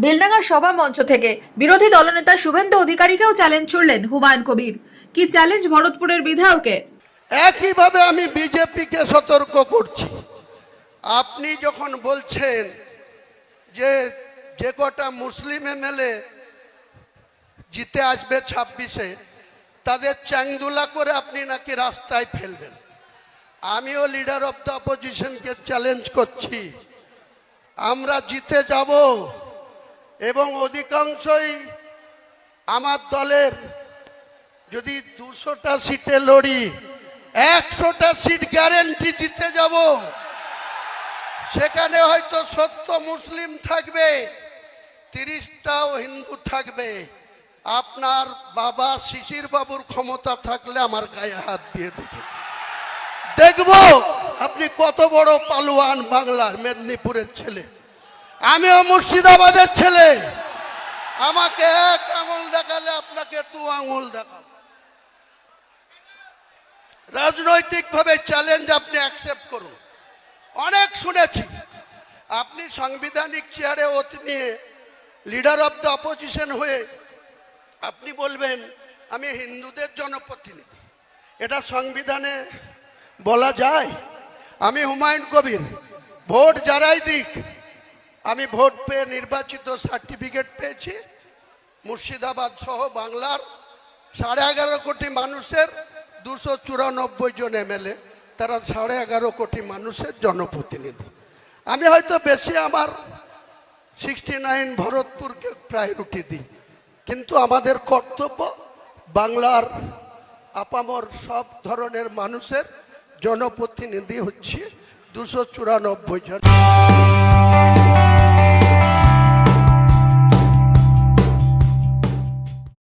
বেলডাঙ্গার সভা মঞ্চ থেকে বিরোধী দলনেতা শুভেন্দু অধিকারীকেও চ্যালেঞ্জ ছুড়লেন হুমায়ুন কবির। কি চ্যালেঞ্জ ভরতপুরের বিধায়ককে? একইভাবে আমি বিজেপিকে সতর্ক করছি, আপনি যখন বলছেন যে কটা মুসলিম এমএলএ জিতে আসবে 26-এ তাদের চ্যাংদুলা করে আপনি নাকি রাস্তায় ফেলবেন, আমিও লিডার অফ দ্য অপোজিশনকে চ্যালেঞ্জ করছি, আমরা জিতে যাব এবং অধিকাংশই আমার দলের যদি 200টা সিটে লড়ি 100টা সিট গ্যারেন্টি জিতে যাব। সেখানে হয়তো 70 মুসলিম থাকবে, 30টাও হিন্দু থাকবে। আপনার বাবা শিশির বাবুর ক্ষমতা থাকলে আমার গায়ে হাত দিয়ে দেখব আপনি কত বড় পালোয়ান। বাংলার মেদিনীপুরের ছেলে, আমিও মুর্শিদাবাদের ছেলে। আমাকে এক আঙুল দেখালে আপনাকে 2 আঙুল দেখাবো। রাজনৈতিকভাবে চ্যালেঞ্জ আপনি অ্যাকসেপ্ট করুন। অনেক শুনেছি আপনি সাংবিধানিক চেয়ারে ওত নিয়ে লিডার অফ দ্য অপোজিশন হয়ে আপনি বলবেন আমি হিন্দুদের জনপ্রতিনিধি। এটা সংবিধানে বলা যায়? আমি হুমায়ুন কবির, ভোট যারাই দিক, আমি ভোট পেয়ে নির্বাচিত সার্টিফিকেট পেয়েছি। মুর্শিদাবাদ সহ বাংলার 11.5 কোটি মানুষের 294 জন এমএলএ, তারা 11.5 কোটি মানুষের জনপ্রতিনিধি। আমি হয়তো বেশি আমার 69 ভরতপুরকে প্রায়োরিটি দিই, কিন্তু আমাদের কর্তব্য বাংলার আপামর সব ধরনের মানুষের জনপ্রতিনিধি হচ্ছে 294 জন।